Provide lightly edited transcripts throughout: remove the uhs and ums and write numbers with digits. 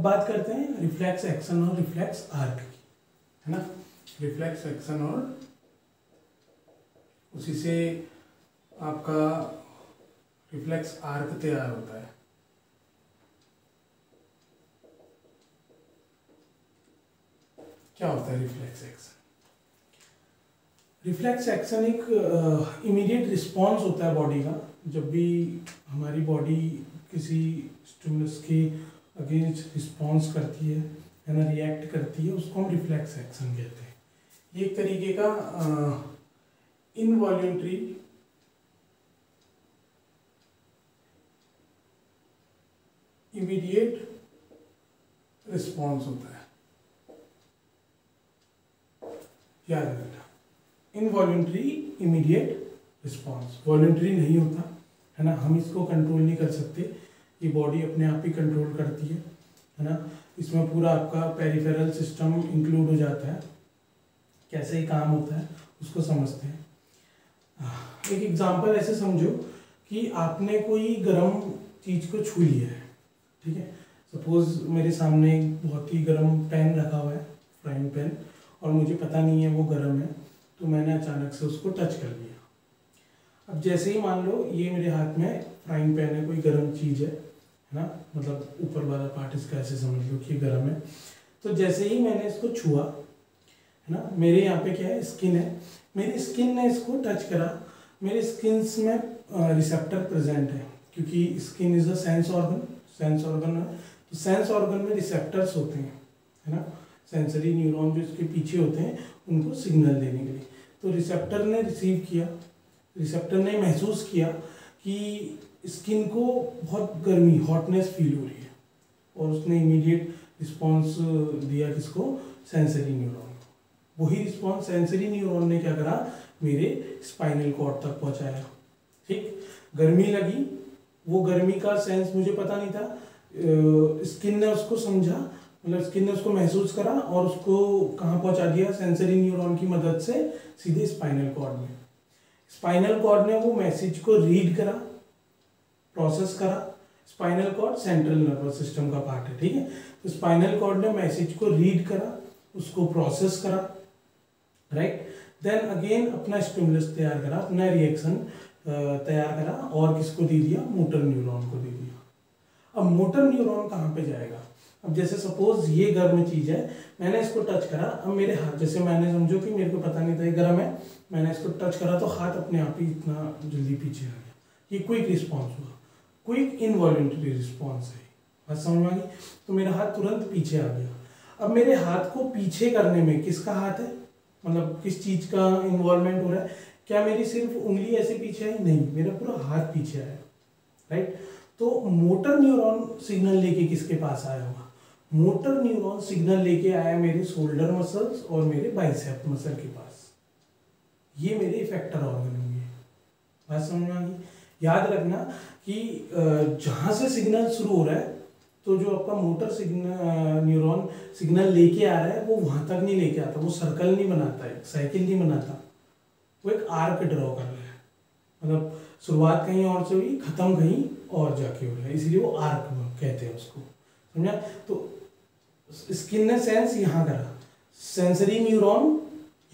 अब बात करते हैं रिफ्लेक्स एक्शन और रिफ्लेक्स आर्क की, है ना। रिफ्लेक्स एक्शन और उसी से आपका रिफ्लेक्स आर्क तैयार होता है। क्या होता है रिफ्लेक्स एक्शन? रिफ्लेक्स एक्शन एक इमीडिएट रिस्पॉन्स होता है बॉडी का। जब भी हमारी बॉडी किसी स्टिमुलस के अगेंस्ट रिस्पॉन्स करती है ना, रिएक्ट करती है, उसको हम रिफ्लेक्स एक्शन कहते हैं। ये एक तरीके का इनवॉल्यूंटरी इमीडिएट रिस्पॉन्स होता है। याद रखना, इनवॉल्यूंटरी इमीडिएट रिस्पॉन्स, वॉल्यूंटरी नहीं होता, है ना। हम इसको कंट्रोल नहीं कर सकते, ये बॉडी अपने आप ही कंट्रोल करती है ना। इसमें पूरा आपका पेरिफेरल सिस्टम इंक्लूड हो जाता है। कैसे ही काम होता है उसको समझते हैं। एक एग्जांपल ऐसे समझो कि आपने कोई गर्म चीज़ को छू लिया है, ठीक है। सपोज मेरे सामने एक बहुत ही गर्म पैन रखा हुआ है, फ्राइंग पैन, और मुझे पता नहीं है वो गर्म है, तो मैंने अचानक से उसको टच कर लिया। अब जैसे ही मान लो ये मेरे हाथ में फ्राइंग पैन है, कोई गर्म चीज़ है ना, मतलब ऊपर वाला पार्ट इसका ऐसे समझ लो कि गर्म है। तो जैसे ही मैंने इसको छुआ, है ना, मेरे यहाँ पे क्या है, स्किन है, मेरी स्किन ने इसको टच करा, मेरे स्किन में रिसेप्टर प्रेजेंट है, क्योंकि skin is a sense organ, sense organ है, तो सेंस ऑर्गन में रिसेप्टर्स होते हैं, है ना। सेंसरी न्यूरॉन जो इसके पीछे होते हैं उनको सिग्नल देने के लिए। तो रिसेप्टर ने रिसीव किया, रिसेप्टर ने महसूस किया कि स्किन को बहुत गर्मी, हॉटनेस फील हो रही है, और उसने इमीडिएट रिस्पॉन्स दिया किसको, सेंसरी न्यूरॉन को। वही रिस्पॉन्स सेंसरी न्यूरॉन ने क्या करा, मेरे स्पाइनल कॉर्ड तक पहुंचाया। ठीक, गर्मी लगी, वो गर्मी का सेंस मुझे पता नहीं था, स्किन ने उसको समझा, मतलब स्किन ने उसको महसूस करा और उसको कहाँ पहुंचा दिया, सेंसरी न्यूरॉन की मदद से सीधे स्पाइनल कॉर्ड में। स्पाइनल कॉर्ड ने वो मैसेज को रीड करा, प्रोसेस करा। Spinal cord central nervous system का पार्ट है, ठीक है। तो स्पाइनल कॉर्ड ने मैसेज को रीड करा, उसको प्रोसेस करा, राइट। देन अगेन अपना स्टिमुलस तैयार करा, अपना रिएक्शन तैयार करा, और किसको दे दिया, मोटर न्यूरॉन को दे दिया। अब मोटर न्यूरॉन कहाँ पे जाएगा? अब जैसे सपोज ये गर्म चीज़ है, मैंने इसको टच करा, अब मेरे हाथ, जैसे मैंने समझो कि मेरे को पता नहीं था ये गर्म है, मैंने इसको टच करा तो हाथ अपने आप ही इतना जल्दी पीछे आ गया। ये क्विक रिस्पॉन्स हुआ, क्विक इनवॉल्यूंटरी रिस्पॉन्स है, बात समझ में आ गई। तो मेरा हाथ तुरंत पीछे आ गया। अब मेरे हाथ को पीछे करने में किसका हाथ है, मतलब किस चीज़ का इन्वॉल्वमेंट हो रहा है? क्या मेरी सिर्फ उंगली ऐसे पीछे आई? नहीं, मेरा पूरा हाथ पीछे आया, राइट। तो मोटर न्यूरॉन सिग्नल लेके किसके पास आया होगा? मोटर न्यूरॉन सिग्नल लेके आया मेरे शोल्डर मसल्स और मेरे बाइसेप मसल के पास। ये मेरे इफेक्टर ऑर्गन होंगे, बात समझ में आ गई। याद रखना कि जहाँ से सिग्नल शुरू हो रहा है, तो जो आपका मोटर सिग्नल न्यूरॉन सिग्नल लेके आ रहा है वो वहाँ तक नहीं लेके आता, वो सर्कल नहीं बनाता है, साइकिल नहीं बनाता, वो एक आर्क ड्रॉ कर रहा है। मतलब शुरुआत कहीं और से हुई, खत्म कहीं और जाके हो रहा है, इसलिए वो आर्क कहते हैं उसको, समझा। तो स्किन ने सेंस यहाँ करा, सेंसरी न्यूरॉन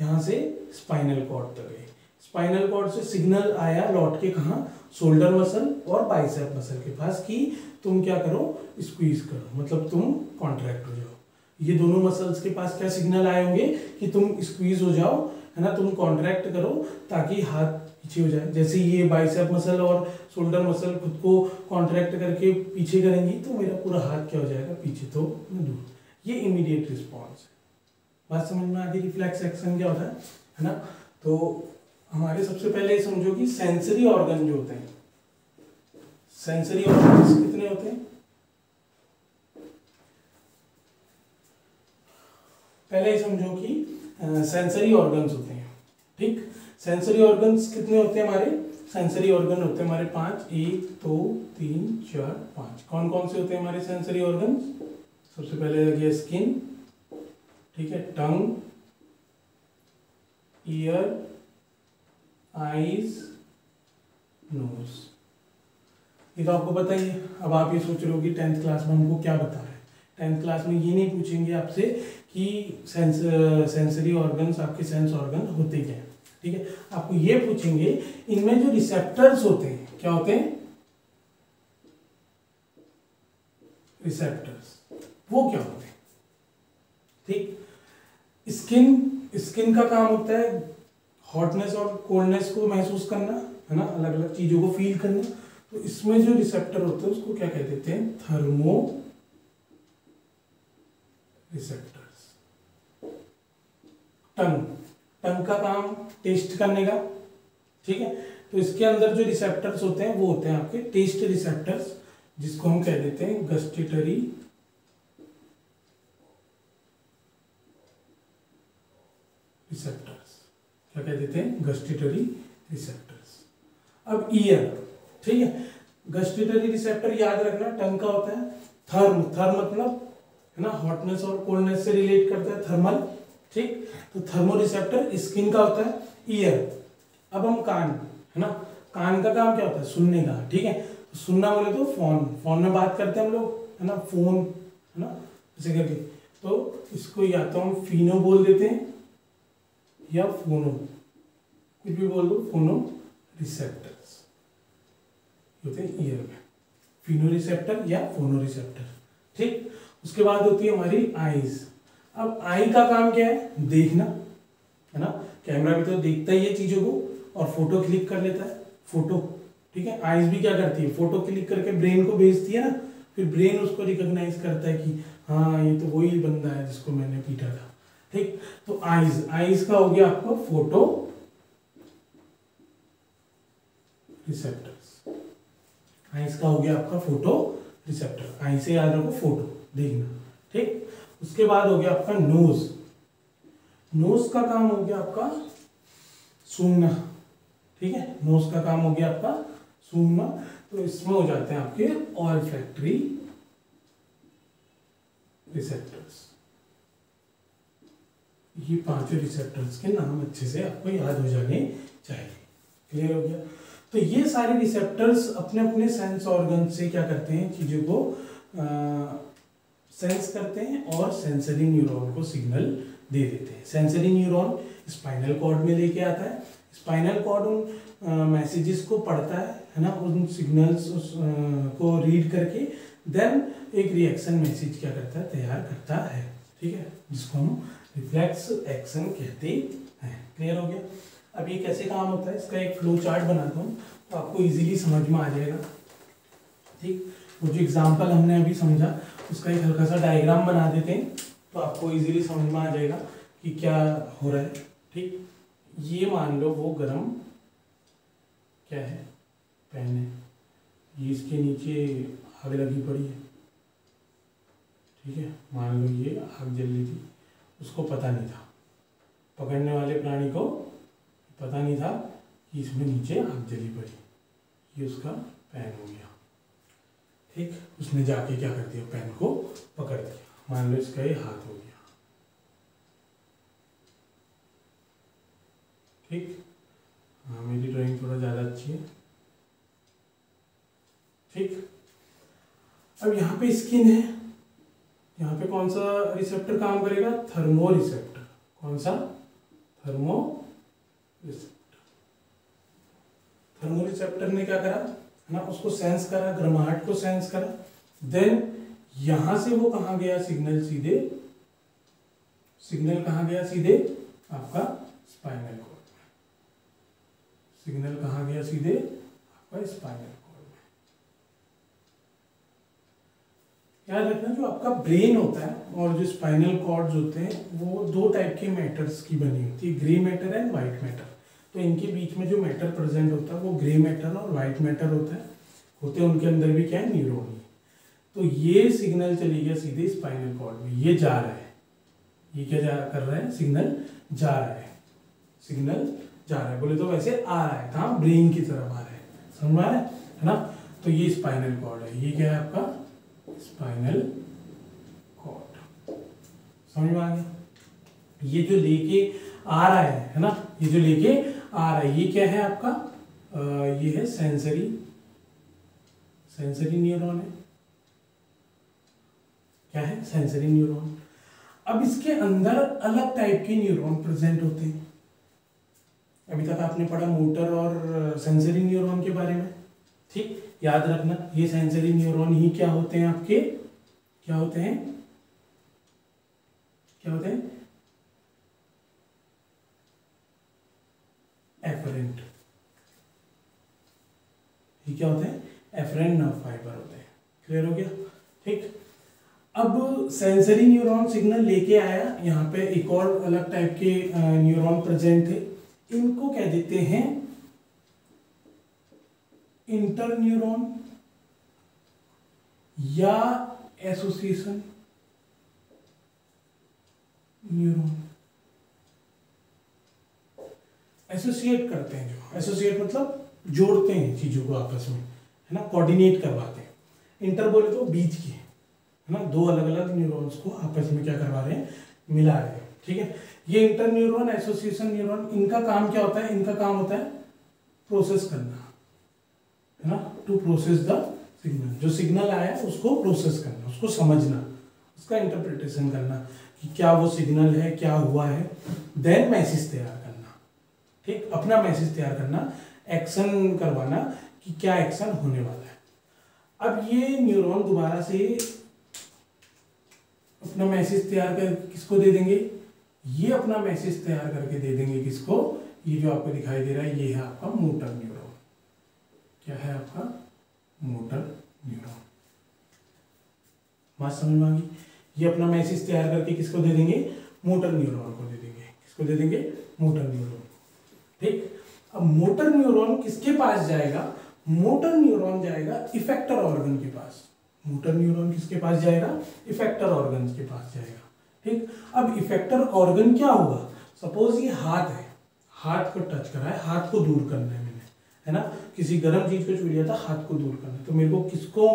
यहाँ से स्पाइनल कॉर्ड तक गए, स्पाइनल कॉर्ड से सिग्नल आया लौट के कहाँ, शोल्डर मसल और बाइसेप मसल के पास, कि तुम क्या करो, स्क्वीज करो, मतलब तुम कॉन्ट्रैक्ट हो जाओ। ये दोनों मसल्स के पास क्या सिग्नल आए होंगे कि तुम स्क्वीज हो जाओ, है ना, तुम कॉन्ट्रैक्ट करो ताकि हाथ पीछे हो जाए। जैसे ये बाइसेप मसल और शोल्डर मसल खुद को कॉन्ट्रैक्ट करके पीछे करेंगी तो मेरा पूरा हाथ क्या हो जाएगा, पीछे, तो दूर। ये इमीडिएट रिस्पॉन्स है, बात समझ में आ गई। रिफ्लेक्स एक्शन क्या होता है ना। तो हमारे सबसे पहले समझो कि सेंसरी ऑर्गन जो होते हैं, सेंसरी ऑर्गन्स कितने होते हैं? पहले ही समझो कि सेंसरी ऑर्गन्स होते हैं, ठीक। सेंसरी ऑर्गन्स कितने होते हैं हमारे? सेंसरी ऑर्गन होते हैं हमारे 5, 1 2 3 4 5। कौन कौन से होते हैं हमारे सेंसरी ऑर्गन्स? सबसे पहले लगी स्किन, ठीक है, टंग, ईयर, आईज, नोज। ये तो आपको पता ही है। अब आप ये सोच रहे हो कि 10th क्लास में हमको क्या बता रहे हैं, 10th क्लास में ये नहीं पूछेंगे आपसे कि सेंसरी ऑर्गन्स, आपके सेंस ऑर्गन होते क्या है, ठीक है। आपको ये पूछेंगे इनमें जो रिसेप्टर्स होते हैं, क्या होते हैं, रिसेप्टर्स, वो क्या होते हैं, ठीक। स्किन का काम होता है हॉटनेस और कोल्डनेस को महसूस करना, है ना, अलग अलग चीजों को फील करना। तो इसमें जो रिसेप्टर होते हैं उसको क्या कह देते हैं, थर्मो रिसेप्टर्स। टंग का काम टेस्ट करने का, ठीक है। तो इसके अंदर जो रिसेप्टर्स होते हैं वो होते हैं आपके टेस्ट रिसेप्टर्स, जिसको हम कह देते हैं गस्टेटरी रिसेप्टर्स। क्या कह देते हैं, गस्टेटरी रिसेप्टर्स। अब ईयर, ठीक है। गस्टेटरी रिसेप्टर याद रखना टंग का होता है। थर्म मतलब है ना, हॉटनेस और कोल्डनेस से रिलेट करता है, थर्मल, ठीक। तो थर्मो रिसेप्टर स्किन का होता है। ईयर, अब हम कान, है ना, कान का काम क्या होता है, सुनने का, ठीक है। तो सुनना बोले तो फोन में बात करते हैं हम लोग, है ना, फोन, है ना, ऐसे करके। तो इसको या तो हम फिनो बोल देते हैं या फोनो, कुछ भी बोल दो, फोनो रिसेप्टर्स होते हैं ईयर में, फिनो रिसेप्टर या फोनो रिसेप्टर, ठीक। उसके बाद होती है हमारी आईज। अब आई का काम क्या है, देखना, है ना, कैमरा भी तो देखता ही है चीजों को और फोटो क्लिक कर लेता है, फोटो, ठीक है। आईज भी क्या करती है, फोटो क्लिक करके ब्रेन को भेजती है ना, फिर ब्रेन उसको रिकॉग्नाइज करता है कि हाँ ये तो वही बंदा है जिसको मैंने पीटा था, ठीक। तो आईज का हो गया आपको फोटो रिसेप्टर्स, आईज का हो गया आपका फोटो रिसेप्टर। आई से याद रखो फोटो देखना, ठीक। उसके बाद हो गया आपका नोज। नोज का काम हो गया आपका सूंघना, ठीक है। नोज का काम हो गया आपका सूंघना। तो इसमें हो जाते हैं आपके ऑल्फैक्टरी रिसेप्टर्स। ये पांचों रिसेप्टर्स के नाम अच्छे से आपको याद हो जाने चाहिए। क्लियर हो गया। तो ये सारे रिसेप्टर्स अपने अपने सेंस ऑर्गन से क्या करते हैं, चीजों को सेंस करते हैं और सेंसरी न्यूरॉन को सिग्नल दे देते हैं। सेंसरी न्यूरॉन स्पाइनल कॉर्ड में लेके आता है, स्पाइनल कॉर्ड उन मैसेजेस को पढ़ता है ना, उन सिग्नल्स को रीड करके देन एक रिएक्शन मैसेज क्या करता है, तैयार करता है, ठीक है, जिसको हम रिफ्लेक्स एक्शन कहते हैं। क्लियर हो गया। अब ये कैसे काम होता है, इसका एक फ्लो चार्ट बनाता हूँ तो आपको इजीली समझ में आ जाएगा, ठीक। वो जो एग्जाम्पल हमने अभी समझा उसका एक हल्का सा डायग्राम बना देते हैं तो आपको इजीली समझ में आ जाएगा कि क्या हो रहा है, ठीक। ये मान लो वो गरम क्या है, पेन है, ये इसके नीचे आग लगी पड़ी है, ठीक है। मान लो ये आग जल रही थी, उसको पता नहीं था, पकड़ने वाले प्राणी को पता नहीं था कि इसमें नीचे आग जली पड़ी, ये उसका पेन हो गया, ठीक। उसने जाके क्या कर दिया, पेन को पकड़ दिया, मान लो इसका ये हाथ हो गया, ठीक। हाँ मेरी ड्राइंग थोड़ा ज़्यादा अच्छी है, ठीक। अब यहाँ पे स्किन है, यहाँ पे कौन सा रिसेप्टर काम करेगा, थर्मो रिसेप्टर। कौन सा, थर्मो रिसेप्टर। थर्मो रिसेप्टर ने क्या करा, है ना, उसको सेंस करा, गर्माहट को सेंस करा, देन यहां से वो कहाँ गया, सिग्नल सीधे, सिग्नल कहाँ गया, सीधे आपका स्पाइनल कॉर्ड में, सिग्नल कहाँ गया, सीधे आपका स्पाइनल कॉर्ड में। याद रखना जो आपका ब्रेन होता है और जो स्पाइनल कॉर्ड्स होते हैं वो दो टाइप के मैटर्स की बनी होती है, grey matter and white matter. तो इनके बीच में जो मैटर प्रेजेंट होता है वो ग्रे मैटर और व्हाइट मैटर होता है, होते हैं उनके अंदर भी क्या है, न्यूरॉन। तो ये सिग्नल चली गया सीधे स्पाइनल कॉर्ड में, ये जा रहा है, ये क्या कर रहा है, सिग्नल जा रहा है, सिग्नल जा रहा है, बोले तो वैसे आ रहा है, कहाँ, ब्रेन की तरफ आ रहा है, समझ में आ रहा है ना। तो ये स्पाइनल कॉर्ड है, ये क्या है आपका स्पाइनल कॉर्ड, समझ में आ गया। ये जो लेके आ रहा है ना, ये जो लेके आ रहा है ये क्या है आपका, ये है सेंसरी न्यूरॉन है, क्या है, सेंसरी न्यूरॉन। अब इसके अंदर अलग टाइप के न्यूरॉन प्रेजेंट होते हैं। अभी तक आपने पढ़ा मोटर और सेंसरी न्यूरॉन के बारे में, ठीक, याद रखना ये सेंसरी न्यूरॉन ही क्या होते हैं आपके, क्या होते हैं, क्या होते हैं, एफरेंट। ये क्या होते हैं, एफरेंट नर्व फाइबर होते हैं। क्लियर हो गया, ठीक। अब सेंसरी न्यूरॉन सिग्नल लेके आया, यहाँ पे एक और अलग टाइप के न्यूरॉन प्रेजेंट थे, इनको कह देते हैं इंटर न्यूरॉन या एसोसिएशन न्यूरॉन। एसोसिएट करते हैं, जो एसोसिएट मतलब जोड़ते हैं चीजों को आपस में, है ना, कोऑर्डिनेट करवाते हैं। इंटर बोले तो बीच की, है ना, दो अलग अलग न्यूरॉन्स को आपस में क्या करवा रहे हैं, मिला रहे हैं, ठीक है। ये इंटर न्यूरॉन, एसोसिएशन न्यूरॉन, इनका काम क्या होता है, इनका काम होता है प्रोसेस करना, है ना, टू प्रोसेस द सिग्नल। जो सिग्नल आया उसको प्रोसेस करना, उसको समझना, उसका इंटरप्रिटेशन करना कि क्या वो सिग्नल है, क्या हुआ है, देन मैसेज तैयार करना, ठीक, अपना मैसेज तैयार करना, एक्शन करवाना कि क्या एक्शन होने वाला है। अब ये न्यूरॉन दोबारा से अपना मैसेज तैयार कर किसको दे देंगे, ये अपना मैसेज तैयार करके दे देंगे किसको, ये जो आपको दिखाई दे रहा है ये है आपका मोटर न्यूरॉन। क्या है आपका, मोटर न्यूरॉन। बात समझ में आ गई। ये अपना मैसेज तैयार करके किसको दे देंगे, मोटर न्यूरॉन को दे देंगे। किसको दे देंगे, मोटर न्यूरॉन, ठीक। अब मोटर न्यूरॉन किसके पास जाएगा, मोटर न्यूरॉन जाएगा इफेक्टर ऑर्गन के पास। मोटर न्यूरॉन किसके पास जाएगा, इफेक्टर ऑर्गन के पास जाएगा, ठीक। अब इफेक्टर ऑर्गन क्या होगा, सपोज ये हाथ है, हाथ को टच करा है, हाथ को दूर करना है मैंने, है ना, किसी गर्म चीज को छू लिया था, हाथ को दूर करना है, तो मेरे को किसको,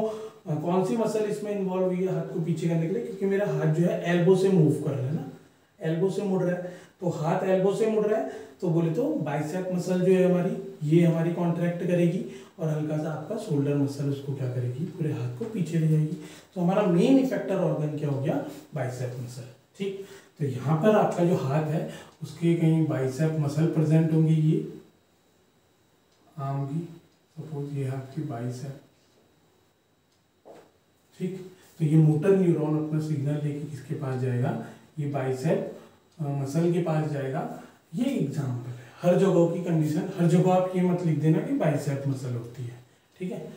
कौन सी मसल इसमें इन्वॉल्व हुई है हाथ को पीछे करने के लिए, क्योंकि मेरा हाथ जो है एल्बो से मूव कर रहा है ना, एल्बो से मुड़ रहा है, तो हाथ एल्बो से मुड़ रहा है, तो बोले तो बाइसेप मसल जो है हमारी, ये हमारी कॉन्ट्रैक्ट करेगी, और हल्का सा आपका शोल्डर मसल उसको क्या करेगी, पूरे हाथ को पीछे ले जाएगी। तो हमारा मेन इफेक्टर ऑर्गन क्या हो गया, बाइसेप मसल, ठीक। तो यहाँ पर आपका जो हाथ है उसके कहीं बाइसेप मसल प्रेजेंट होंगी, ये आर्म की, सपोज ये आपकी बाइसेप, ठीक। तो ये मोटर न्यूरॉन अपना सिग्नल लेके किसके पास जाएगा, ये बाइसेप मसल के पास जाएगा। ये एग्जाम्पल है, हर जगह की कंडीशन, हर जगह आप ये मत लिख देना कि बाइसेप मसल होती है, ठीक है।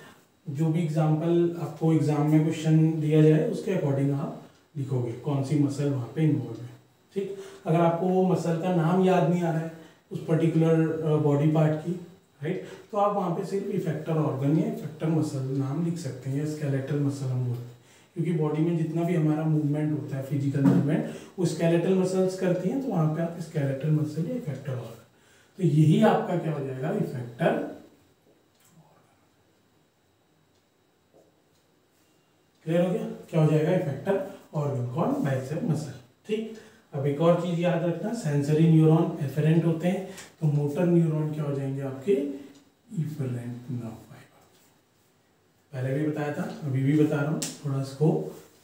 जो भी एग्जाम्पल आपको एग्जाम में क्वेश्चन दिया जाए उसके अकॉर्डिंग आप लिखोगे कौन सी मसल वहाँ पे इन्वॉल्व है, ठीक। अगर आपको वो मसल का नाम याद नहीं आ रहा है उस पर्टिकुलर बॉडी पार्ट की, राइट, तो आप वहाँ पे सिर्फ इफेक्टर ऑर्गन या इफेक्टर मसल नाम लिख सकते हैं, या स्केलेटल मसल हम बोलते हैं, क्योंकि बॉडी में जितना भी हमारा मूवमेंट होता है, फिजिकल मूवमेंट, वो स्केलेटल मसल्स करती हैं, तो वहाँ पे आप स्केलेटल मसल या इफेक्टर ऑर्गन, तो यही आपका क्या हो जाएगा, इफेक्टर। क्लियर हो गया, क्या हो जाएगा, इफेक्टर ऑर्गन, कौन, बाइसेप मसल, ठीक। अब एक और चीज याद रखना, सेंसरी न्यूरॉन एफरेंट होते हैं, तो मोटर न्यूरॉन क्या हो जाएंगे आपके, इफरेंट नर्व फाइबर। पहले भी बताया था, अभी भी बता रहा हूँ, थोड़ा इसको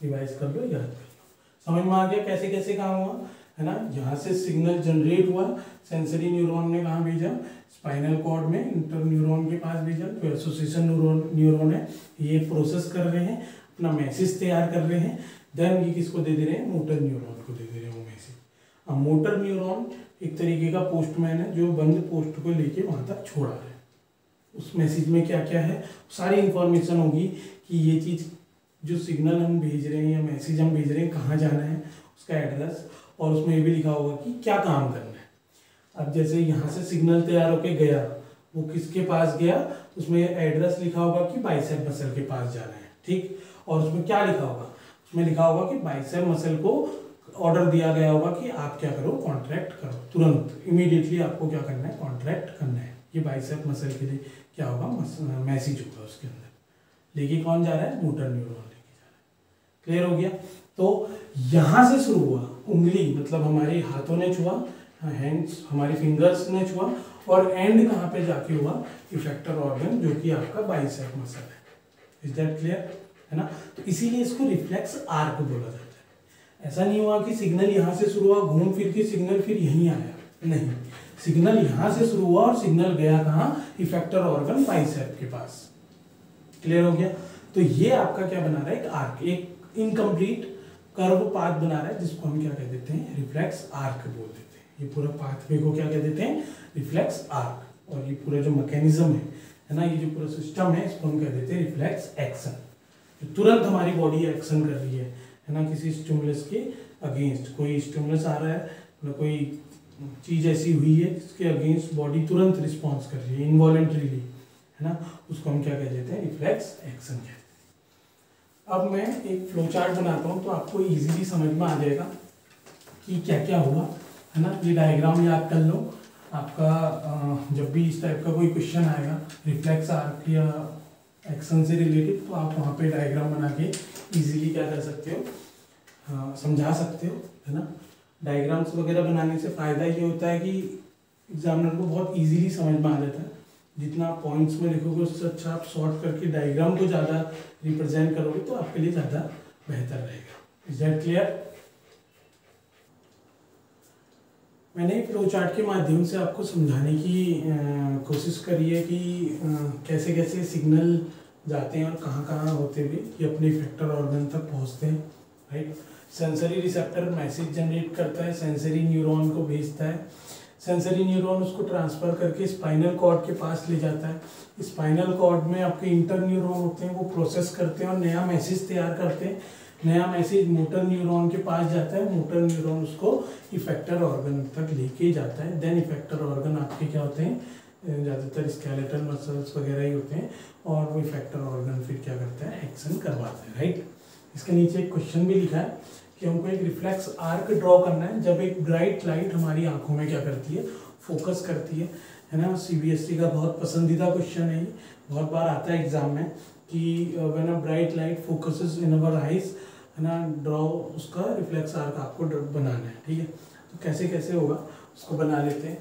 रिवाइज कर लो, याद कर लो। समझ में आ गया कैसे कैसे काम हुआ, है ना। यहाँ से सिग्नल जनरेट हुआ, सेंसरी न्यूरॉन ने कहाँ भेजा, स्पाइनल कॉर्ड में, इंटर न्यूरॉन के पास भेजा, तो एसोसिएशन न्यूरॉन है, ये प्रोसेस कर रहे हैं, अपना मैसेज तैयार कर रहे हैं, देन ये किसको दे रहे हैं, मोटर न्यूरॉन को दे दे रहे हैं वो मैसेज। अब मोटर न्यूरॉन एक तरीके का पोस्टमैन है, जो बंद पोस्ट को लेके वहां तक छोड़ा है। उस मैसेज में क्या क्या है, सारी इंफॉर्मेशन होगी कि ये चीज जो सिग्नल हम भेज रहे हैं या मैसेज हम भेज रहे हैं कहाँ जाना है, उसका एड्रेस, और उसमें ये भी लिखा होगा कि क्या काम करना है। अब जैसे यहाँ से सिग्नल तैयार होके गया, वो किसके पास गया, उसमें एड्रेस लिखा होगा कि बाइसेप मसल के पास जाना है, ठीक। और उसमें क्या लिखा होगा, उसमें लिखा होगा कि बाइसेप मसल को ऑर्डर दिया गया होगा कि आप क्या करो, कॉन्ट्रैक्ट करो, तुरंत इमीडिएटली आपको क्या करना है, कॉन्ट्रैक्ट करना है। ये बाइसेप मसल के लिए क्या होगा, मैसेज होगा उसके अंदर। लेके कौन जा रहा है, मोटर न्यूरॉन लेके जा रहा है। क्लियर हो गया। तो यहां से शुरू हुआ, उंगली मतलब हमारे हाथों ने छुआ, हैंड्स हमारी फिंगर्स ने छुआ, और एंड कहाँ पे जाके हुआ, इफेक्टर ऑर्गन, जो कि आपका बाइसेप मसल है। इज दैट क्लियर, है ना। तो इसीलिए इसको रिफ्लेक्स आर्क बोला जाता है। ऐसा नहीं हुआ कि सिग्नल यहाँ से शुरू हुआ, घूम फिर के सिग्नल फिर यहीं आया, नहीं, सिग्नल यहाँ से शुरू हुआ और सिग्नल गया कहाँ, इफेक्टर ऑर्गन बाइसेप के पास। क्लियर हो गया। तो ये आपका क्या बना रहा है, एक आर्क, एक इनकम्प्लीट कर्व पाथ बना रहा है, जिसको हम क्या कह देते हैं, रिफ्लेक्स आर्क बोल देते हैं। ये पूरा पाथवे को क्या कह देते हैं, रिफ्लेक्स आर्क। और ये पूरा जो मैकेनिज्म है ना, ये जो पूरा सिस्टम है, इसको हम कह देते हैं रिफ्लेक्स एक्शन। तो तुरंत हमारी बॉडी एक्शन कर रही है ना, किसी स्टिमुलस के अगेंस्ट। कोई स्टिमुलस आ रहा है ना, कोई चीज ऐसी हुई है जिसके अगेंस्ट बॉडी तुरंत रिस्पॉन्स कर रही है इनवॉलेंटरीली, है ना, उसको हम क्या कह देते हैं, रिफ्लेक्स एक्शन कहते हैं। अब मैं एक फ्लो चार्ट बनाता हूँ तो आपको इजीली समझ में आ जाएगा कि क्या क्या हुआ, है ना। ये डायग्राम याद कर लो, आपका जब भी इस टाइप का कोई क्वेश्चन आएगा रिफ्लेक्स आर्क या एक्शन से रिलेटेड, तो आप वहाँ पे डायग्राम बना के इजीली क्या कर सकते हो, समझा सकते हो, है ना। डायग्राम्स वगैरह बनाने से फ़ायदा ये होता है कि एग्जामिनर को बहुत इजीली समझ में आ जाता है। जितना आप पॉइंट्स में लिखोगे उससे अच्छा आप शॉर्ट करके डायग्राम को ज़्यादा रिप्रेजेंट करोगे तो आपके लिए ज़्यादा बेहतर रहेगा। Is that clear? मैंने फ्लो चार्ट के माध्यम से आपको समझाने की कोशिश करी है कि कैसे कैसे सिग्नल जाते हैं और कहाँ कहाँ होते हुए ये अपने इफेक्टर ऑर्गन तक पहुँचते हैं, right. Sensory receptor message generate करता है, सेंसरी न्यूरॉन को भेजता है, सेंसरी न्यूरॉन उसको ट्रांसफर करके स्पाइनल कॉर्ड के पास ले जाता है। स्पाइनल कॉर्ड में आपके इंटर न्यूरॉन होते हैं, वो प्रोसेस करते हैं और नया मैसेज तैयार करते हैं। नया मैसेज मोटर न्यूरॉन के पास जाता है, मोटर न्यूरॉन उसको इफेक्टर ऑर्गन तक लेके जाता है। देन इफेक्टर ऑर्गन आपके क्या होते हैं, ज़्यादातर स्केलेटल मसल्स वगैरह ही होते हैं, और वो इफेक्टर ऑर्गन फिर क्या करता है, एक्शन करवाता है, राइट। इसके नीचे एक क्वेश्चन भी लिखा है कि हमको एक रिफ्लेक्स आर्क ड्रॉ करना है जब एक ब्राइट लाइट हमारी आंखों में क्या करती है, फोकस करती है ना। सीबीएसई का बहुत पसंदीदा क्वेश्चन है ये, बहुत बार आता है एग्जाम में कि when a bright light focuses in our eyes, है ना, ड्रॉ उसका रिफ्लेक्स आर्क आपको बनाना है, ठीक है। तो कैसे कैसे होगा उसको बना लेते हैं।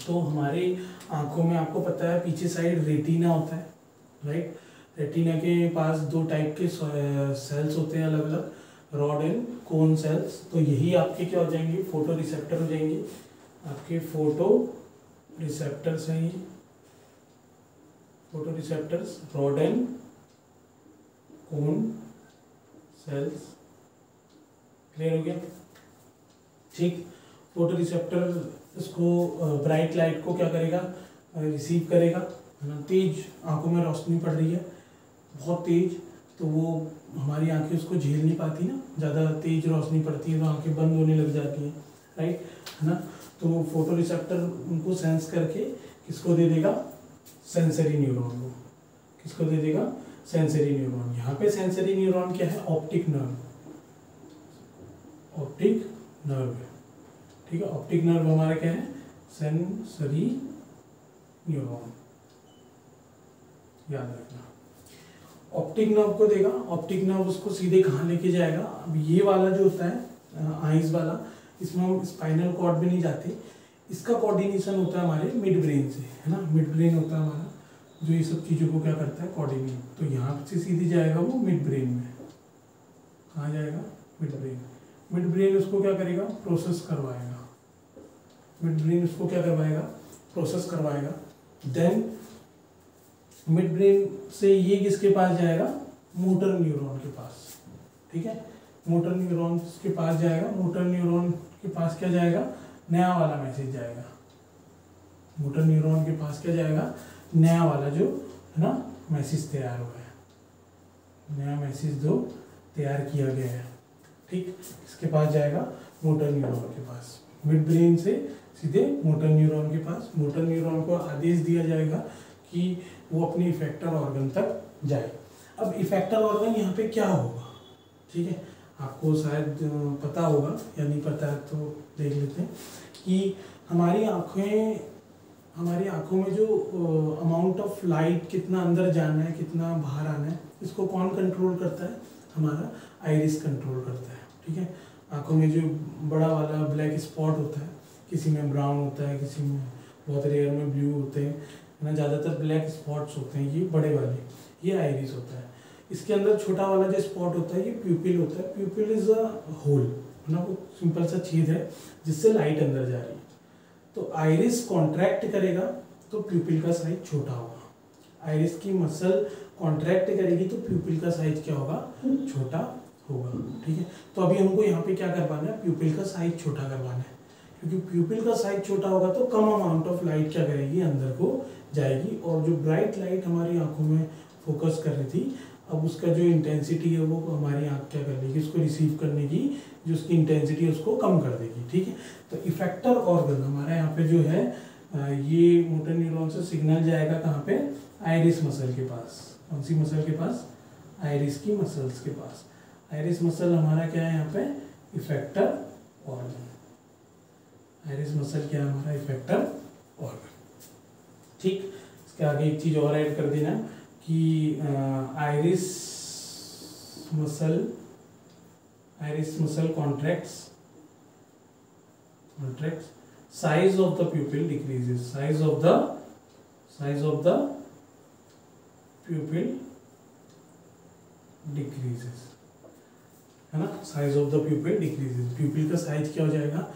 तो हमारी आंखों में आपको पता है पीछे साइड रेटिना होता है, राइट। रेटिना के पास दो टाइप के सेल्स होते हैं अलग अलग, रॉड एंड कोन सेल्स। तो यही आपके क्या हो जाएंगे, फोटो रिसेप्टर हो जाएंगे। आपके फोटो रिसेप्टर्स हैं ये, photo receptors, rod and cone cells. Clear हो गया, ठीक। फोटो रिसेप्टर इसको ब्राइट लाइट को क्या करेगा, रिसीव करेगा, है ना। तेज आंखों में रोशनी पड़ रही है, बहुत तेज, तो वो हमारी आंखें उसको झेल नहीं पाती ना, ज़्यादा तेज रोशनी पड़ती है तो आंखें बंद होने लग जाती हैं, राइट, है ना। तो फोटो रिसेप्टर उनको सेंस करके किसको दे देगा, सेंसरी न्यूरॉन को। किसको दे देगा, सेंसरी न्यूरॉन। यहाँ पे सेंसरी न्यूरॉन क्या है, ऑप्टिक नर्व, ऑप्टिक नर्व है, ठीक है। ऑप्टिक नर्व हमारा क्या है, सेंसरी न्यूरॉन, याद रखना। ऑप्टिक नर्व को देगा, ऑप्टिक नर्व उसको सीधे कहाँ लेके जाएगा, अब ये वाला जो होता है आइज वाला, इसमें हम स्पाइनल कॉर्ड भी नहीं जाते, इसका कोऑर्डिनेशन होता है हमारे मिड ब्रेन से, है ना। मिड ब्रेन होता है हमारा जो ये सब चीज़ों को क्या करता है, कोऑर्डिनेट। तो यहाँ से सीधे जाएगा वो मिड ब्रेन में, कहाँ जाएगा, मिड ब्रेन। मिड ब्रेन उसको क्या करेगा, प्रोसेस करवाएगा, मिड ब्रेन उसको क्या करवाएगा, प्रोसेस करवाएगा। देन मिड ब्रेन से ये किसके पास जाएगा, मोटर न्यूरॉन के पास, ठीक है। मोटर न्यूरॉन के पास जाएगा, मोटर न्यूरॉन के पास क्या जाएगा, नया वाला मैसेज जाएगा। मोटर न्यूरॉन के पास क्या जाएगा, नया वाला जो है ना मैसेज तैयार हुआ है, नया मैसेज जो तैयार किया गया है, ठीक। इसके पास जाएगा, मोटर न्यूरॉन के पास। मिड ब्रेन से सीधे मोटर न्यूरॉन के पास। मोटर न्यूरॉन को आदेश दिया जाएगा कि वो अपने इफेक्टर ऑर्गन तक जाए। अब इफेक्टर ऑर्गन यहाँ पे क्या होगा, ठीक है, आपको शायद पता होगा या नहीं पता है तो देख लेते हैं कि हमारी आंखों में जो अमाउंट ऑफ लाइट कितना अंदर जाना है, कितना बाहर आना है, इसको कौन कंट्रोल करता है, हमारा आइरिस कंट्रोल करता है, ठीक है। आंखों में जो बड़ा वाला ब्लैक स्पॉट होता है, किसी में ब्राउन होता है, किसी में बहुत रेयर में ब्लू होते हैं ना, ज़्यादातर ब्लैक स्पॉट्स होते हैं, ये बड़े वाले, ये आइरिस होता है। इसके अंदर छोटा वाला जो स्पॉट होता है ये प्यूपिल होता है। प्यूपिल इज अ होल, है ना, वो सिंपल सा छेद है जिससे लाइट अंदर जा रही है। तो आइरिस कॉन्ट्रैक्ट करेगा तो प्यूपिल का साइज छोटा होगा। आइरिस की मसल कॉन्ट्रैक्ट करेगी तो प्यूपिल का साइज क्या होगा, छोटा होगा। ठीक है, तो अभी हमको यहाँ पे क्या करवाना है, प्यूपिल का साइज छोटा करवाना है, क्योंकि प्यूपिल का साइज छोटा होगा तो कम अमाउंट ऑफ लाइट क्या करेगी, अंदर को जाएगी, और जो ब्राइट लाइट हमारी आंखों में फोकस कर रही थी, अब उसका जो इंटेंसिटी है वो हमारी आंख क्या कर लेगी, उसको रिसीव करने की जो उसकी इंटेंसिटी है उसको कम कर देगी। ठीक है, तो इफेक्टर ऑर्गन हमारे यहाँ पे जो है ये मोटर न्यूरॉन से सिग्नल जाएगा कहाँ पे, आइरिस मसल के पास। कौन सी मसल के पास, आइरिस की मसल्स के पास। आइरिस मसल हमारा क्या है यहाँ पे, इफेक्टर ऑर्गन। आइरिस मसल क्या है हमारा, इफेक्टर ऑर्गन। ठीक, इसके आगे एक चीज और ऐड कर देना कि iris muscle contracts, size of the प्यूपिल decreases, size of the प्यूपिल decreases, है ना, साइज ऑफ द प्यूपिल डिक्रीजेस। प्यूपिल का साइज क्या हो जाएगा,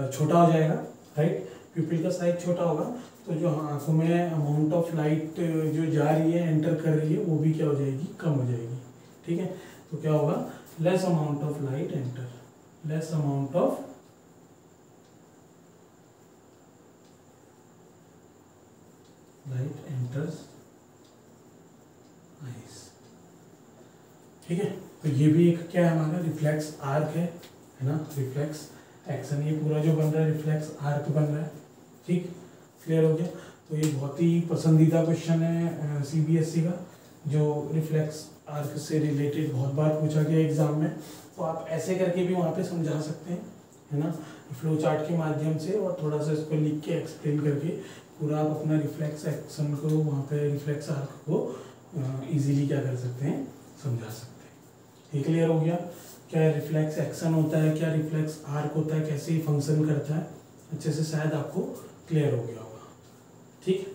छोटा हो जाएगा, राइट। प्यूपिल का साइज छोटा होगा तो जो आंखों में अमाउंट ऑफ लाइट जो जा रही है, एंटर कर रही है, वो भी क्या हो जाएगी, कम हो जाएगी। ठीक है, तो क्या होगा, less amount of light enter, less amount of light enters eyes. ठीक है, तो ये भी एक क्या है हमारा रिफ्लेक्स आर्क है ना, रिफ्लेक्स एक्शन। ये पूरा जो बन रहा है रिफ्लेक्स आर्क बन रहा है। ठीक, क्लियर हो गया। तो ये बहुत ही पसंदीदा क्वेश्चन है सीबीएसई का, जो रिफ्लेक्स आर्क से रिलेटेड बहुत बार पूछा गया एग्जाम में। तो आप ऐसे करके भी वहाँ पे समझा सकते हैं, है ना, फ्लो चार्ट के माध्यम से, और थोड़ा सा इसको लिख के एक्सप्लेन करके पूरा आप अपना रिफ्लेक्स एक्शन को वहाँ पे, रिफ्लेक्स आर्क को इजीली क्या कर सकते हैं, समझा सकते हैं। ये क्लियर हो गया, क्या रिफ्लेक्स एक्शन होता है, क्या रिफ्लेक्स आर्क होता है, कैसे फंक्शन करता है, अच्छे से शायद आपको क्लियर हो गया होगा। ठीक।